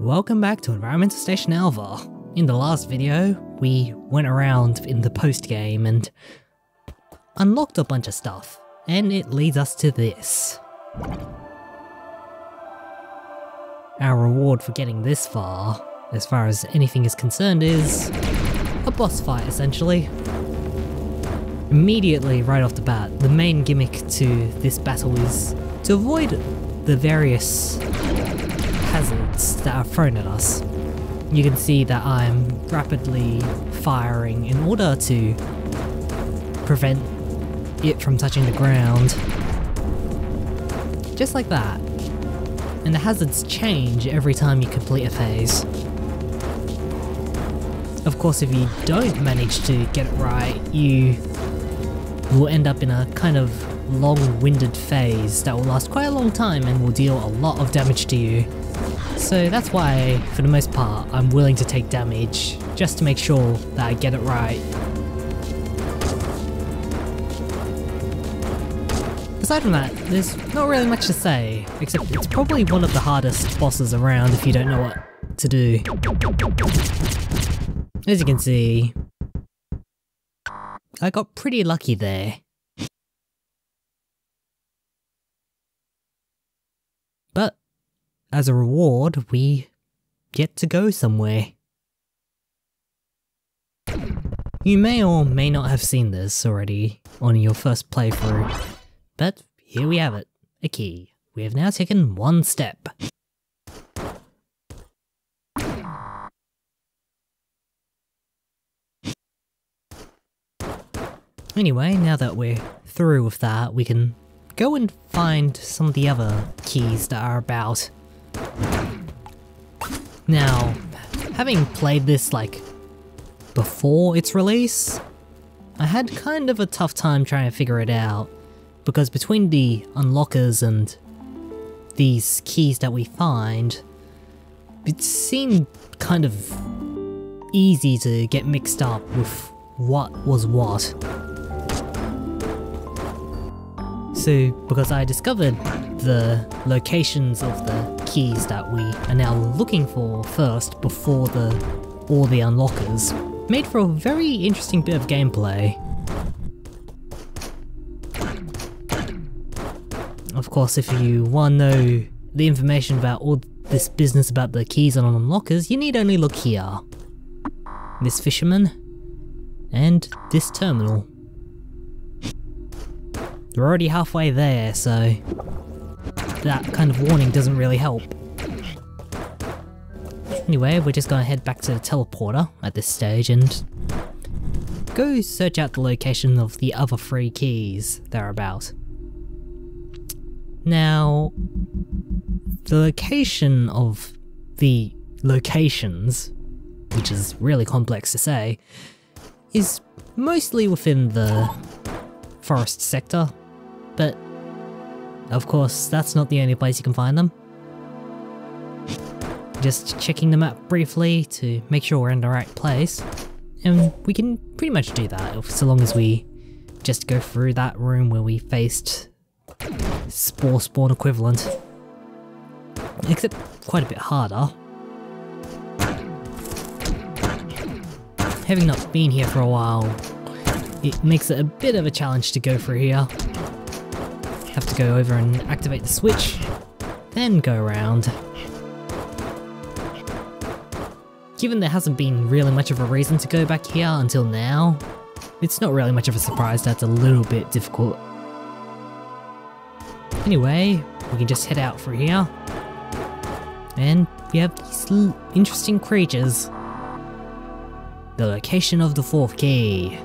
Welcome back to Environmental Station Alpha. In the last video, we went around in the post-game and unlocked a bunch of stuff, and it leads us to this. Our reward for getting this far as anything is concerned, is a boss fight, essentially. Immediately, right off the bat, the main gimmick to this battle is to avoid the various hazards that are thrown at us. You can see that I'm rapidly firing in order to prevent it from touching the ground. Just like that. And the hazards change every time you complete a phase. Of course, if you don't manage to get it right, you will end up in a kind of long-winded phase that will last quite a long time and will deal a lot of damage to you. So that's why, for the most part, I'm willing to take damage, just to make sure that I get it right. Aside from that, there's not really much to say, except it's probably one of the hardest bosses around if you don't know what to do. As you can see, I got pretty lucky there. But as a reward, we get to go somewhere. You may or may not have seen this already on your first playthrough, but here we have it, a key. We have now taken one step. Anyway, now that we're through with that, we can go and find some of the other keys that are about. Now, having played this like before its release, I had kind of a tough time trying to figure it out, because between the unlockers and these keys that we find, it seemed kind of easy to get mixed up with what was what. So, because I discovered the locations of the keys that we are now looking for first before all the unlockers, made for a very interesting bit of gameplay. Of course, if you want to know the information about all this business about the keys and unlockers, you need only look here. This fisherman, and this terminal. We're already halfway there, so that kind of warning doesn't really help. Anyway, we're just gonna head back to the teleporter at this stage and go search out the location of the other 3 keys that are about. Now, the location of the locations, which is really complex to say, is mostly within the forest sector, but of course that's not the only place you can find them. Just checking the map briefly to make sure we're in the right place, and we can pretty much do that so long as we just go through that room where we faced Spore Spawn equivalent, except quite a bit harder. Having not been here for a while, it makes it a bit of a challenge to go through here. Have to go over and activate the switch, then go around. Given there hasn't been really much of a reason to go back here until now, it's not really much of a surprise that it's a little bit difficult. Anyway, we can just head out through here, and we have these interesting creatures. The location of the 4th key.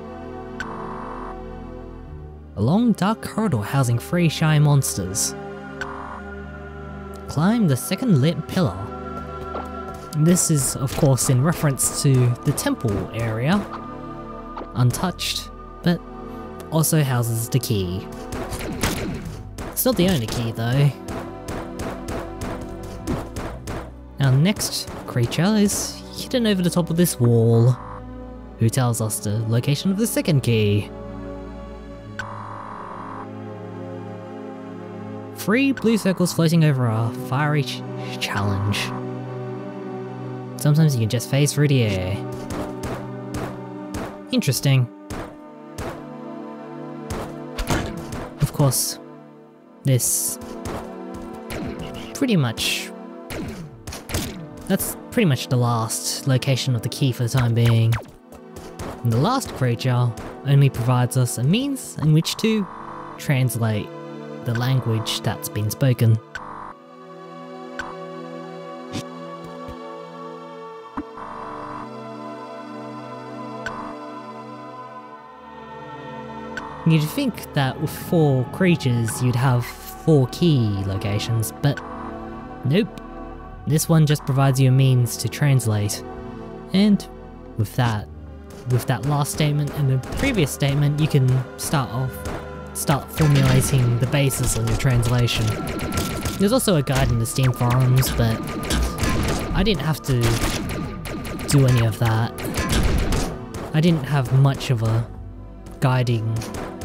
A long dark corridor housing 3 shy monsters. Climb the 2nd lit pillar. This is of course in reference to the temple area. Untouched, but also houses the key. It's not the only key though. Our next creature is hidden over the top of this wall, who tells us the location of the 2nd key. 3 blue circles floating over a fiery challenge. Sometimes you can just phase through the air. Interesting. Of course, this that's pretty much the last location of the key for the time being. And the last creature only provides us a means in which to translate the language that's been spoken. You'd think that with 4 creatures you'd have 4 key locations, but nope. This one just provides you a means to translate. And with that last statement and the previous statement, you can start formulating the basis on your translation. There's also a guide in the Steam forums, but I didn't have to do any of that. I didn't have much of a guiding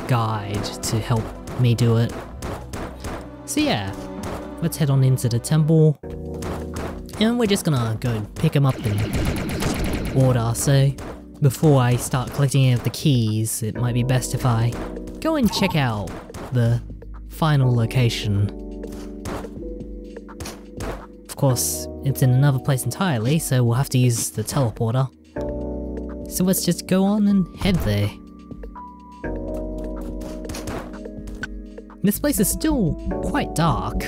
guide to help me do it. So yeah, let's head on into the temple. And we're just gonna go pick them up in order, so before I start collecting any of the keys, it might be best if I go and check out the final location. Of course, it's in another place entirely, so we'll have to use the teleporter. So let's just go on and head there. This place is still quite dark,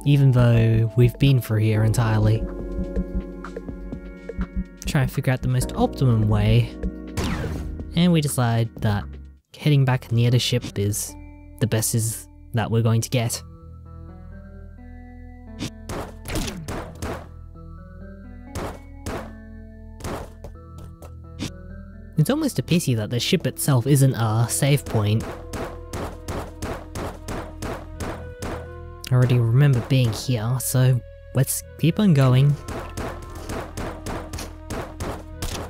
even though we've been through here entirely. Try and figure out the most optimum way, and we decide that heading back near the ship is the best that we're going to get. It's almost a pity that the ship itself isn't a save point. I already remember being here, so let's keep on going.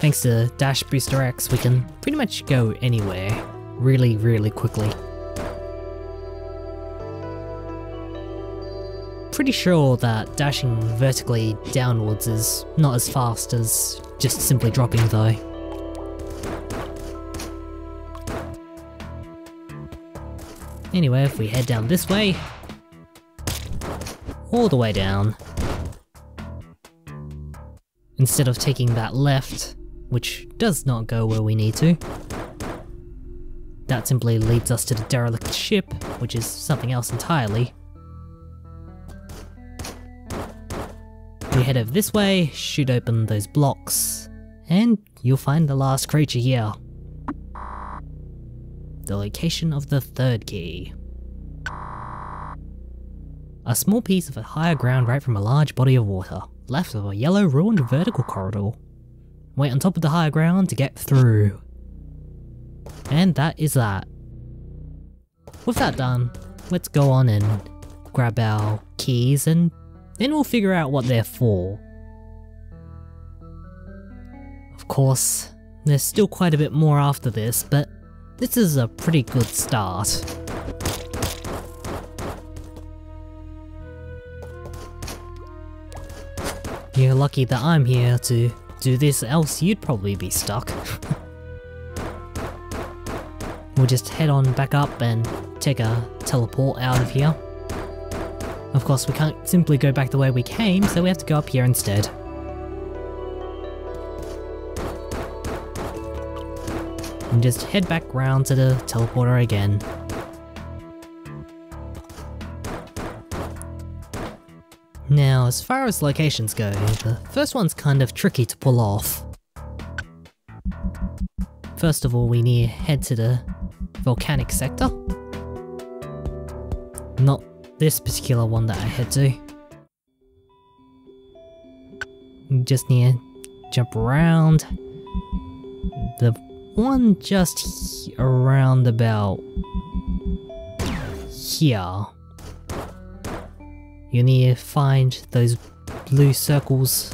Thanks to Dash Booster X, we can pretty much go anywhere really, really quickly. Pretty sure that dashing vertically downwards is not as fast as just simply dropping though. Anyway, if we head down this way, all the way down, instead of taking that left, which does not go where we need to, that simply leads us to the derelict ship, which is something else entirely. We head over this way, shoot open those blocks, and you'll find the last creature here. The location of the 3rd key. A small piece of a higher ground right from a large body of water, left of a yellow ruined vertical corridor. Wait on top of the higher ground to get through. And that is that. With that done, let's go on and grab our keys and then we'll figure out what they're for. Of course, there's still quite a bit more after this, but this is a pretty good start. You're lucky that I'm here to do this, else you'd probably be stuck. We'll just head on back up and take a teleport out of here. Of course, we can't simply go back the way we came, so we have to go up here instead. And just head back round to the teleporter again. Now, as far as locations go, the first one's kind of tricky to pull off. First of all, we need to head to the volcanic sector. Not this particular one that I head to. You just need to jump around. The one just around about here. You need to find those blue circles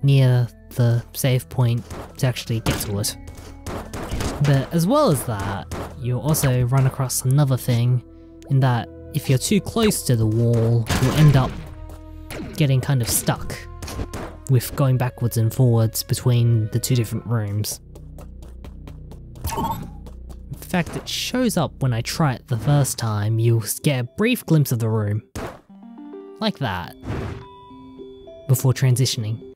near the save point to actually get to it. But as well as that, you'll also run across another thing, in that if you're too close to the wall, you'll end up getting kind of stuck. with going backwards and forwards between the two different rooms. In fact, it shows up when I try it the first time. You'll get a brief glimpse of the room. Like that. Before transitioning.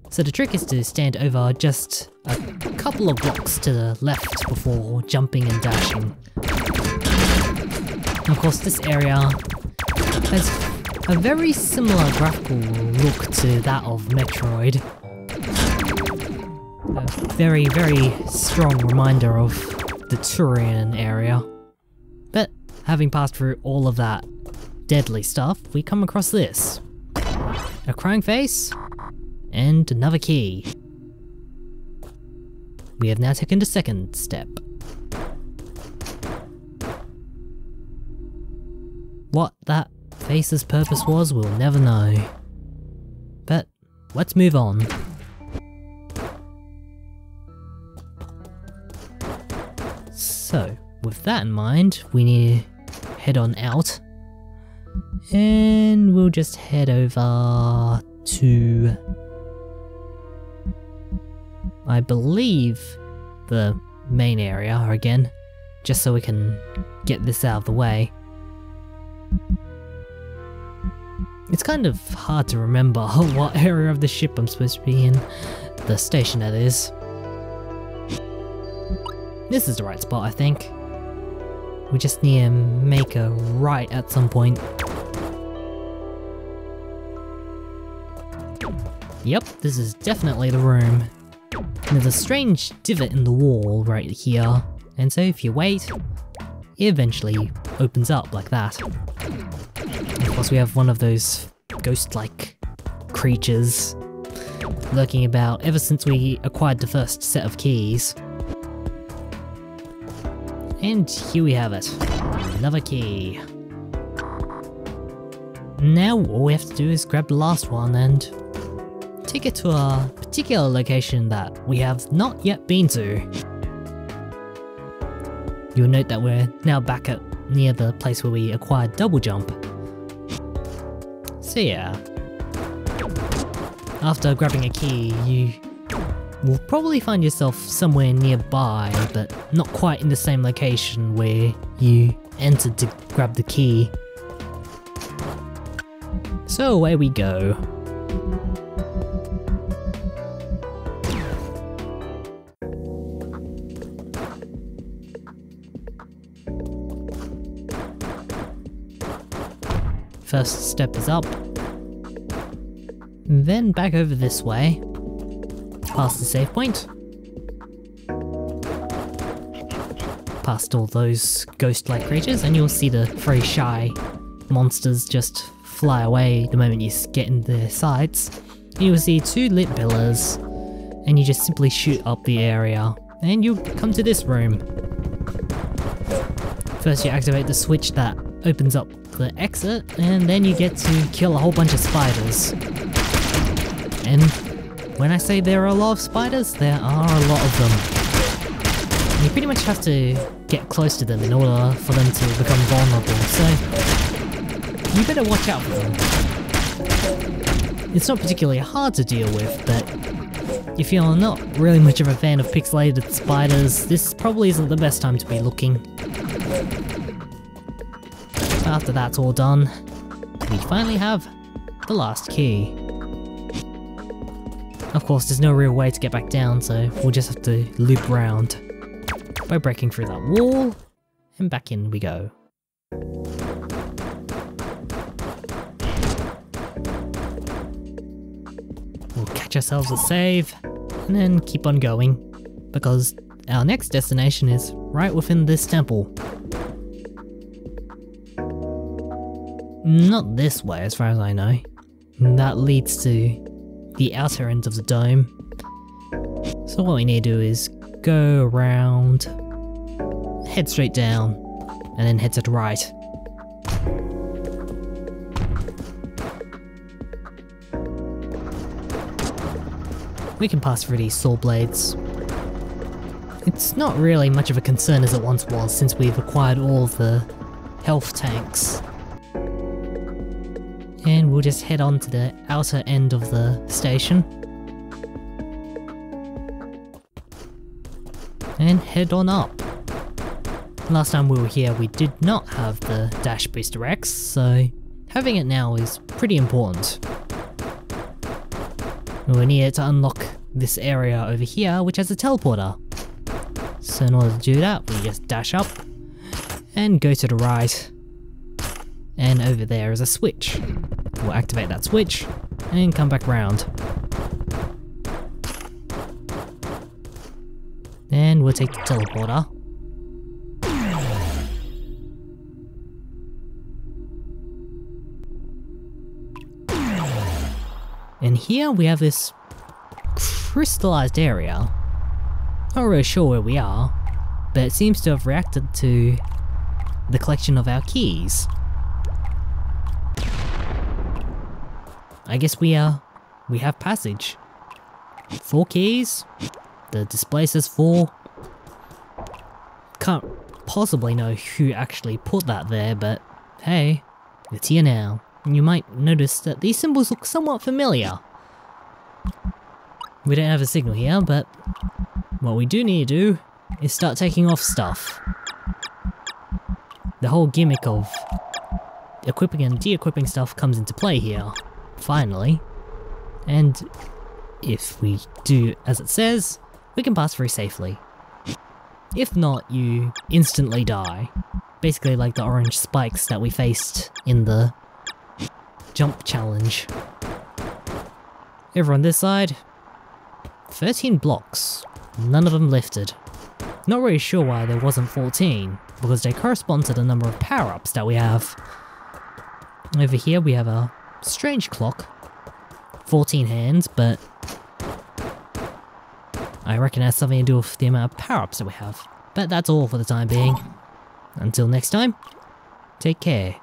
So the trick is to stand over just a couple of blocks to the left before jumping and dashing. And of course this area has a very similar graphical look to that of Metroid. A very, very strong reminder of the Turian area. But having passed through all of that deadly stuff, we come across this. A crying face, and another key. We have now taken the second step. What that face's purpose was, we'll never know. But let's move on. So, with that in mind, we need to head on out. And we'll just head over to, I believe, the main area again, just so we can get this out of the way. It's kind of hard to remember what area of the ship I'm supposed to be in. The station, that is. This is the right spot, I think. We just need to make a right at some point. Yep, this is definitely the room. There's a strange divot in the wall right here, and so if you wait, it eventually opens up like that. Of course we have one of those ghost-like creatures lurking about ever since we acquired the first set of keys. And here we have it, another key. Now all we have to do is grab the last one and take it to a particular location that we have not yet been to. You'll note that we're now back at near the place where we acquired double jump. So yeah, after grabbing a key, you will probably find yourself somewhere nearby, but not quite in the same location where you entered to grab the key. So away we go. First step is up, then back over this way, past the save point, past all those ghost-like creatures, and you'll see the very shy monsters just fly away the moment you get in their sights. You'll see two lit pillars, and you just simply shoot up the area, and you'll come to this room. First you activate the switch that opens up the exit, and then you get to kill a whole bunch of spiders. And when I say there are a lot of spiders, there are a lot of them. And you pretty much have to get close to them in order for them to become vulnerable, so you better watch out for them. It's not particularly hard to deal with, but if you're not really much of a fan of pixelated spiders, this probably isn't the best time to be looking. After that's all done, we finally have the last key. Of course, there's no real way to get back down, so we'll just have to loop around by breaking through that wall, and back in we go. We'll catch ourselves a save, and then keep on going, because our next destination is right within this temple. Not this way, as far as I know. That leads to the outer end of the dome. So what we need to do is go around, head straight down, and then head to the right. We can pass through these saw blades. It's not really much of a concern as it once was, since we've acquired all of the health tanks. And we'll just head on to the outer end of the station. And head on up. Last time we were here we did not have the Dash Booster X, so having it now is pretty important. We need to unlock this area over here which has a teleporter. So in order to do that we just dash up and go to the right. And over there is a switch. We'll activate that switch and come back round. And we'll take the teleporter. And here we have this crystallized area. Not really sure where we are, but it seems to have reacted to the collection of our keys. I guess we have passage. 4 keys. The display says 4. Can't possibly know who actually put that there, but hey, it's here now. And you might notice that these symbols look somewhat familiar. We don't have a signal here, but what we do need to do is start taking off stuff. The whole gimmick of equipping and de-equipping stuff comes into play here. Finally. And if we do as it says, we can pass very safely. If not, you instantly die. Basically like the orange spikes that we faced in the jump challenge. Over on this side, 13 blocks. None of them lifted. Not really sure why there wasn't 14, because they correspond to the number of power-ups that we have. Over here we have a strange clock. 14 hands, but I reckon it has something to do with the amount of power-ups that we have. But that's all for the time being. Until next time, take care.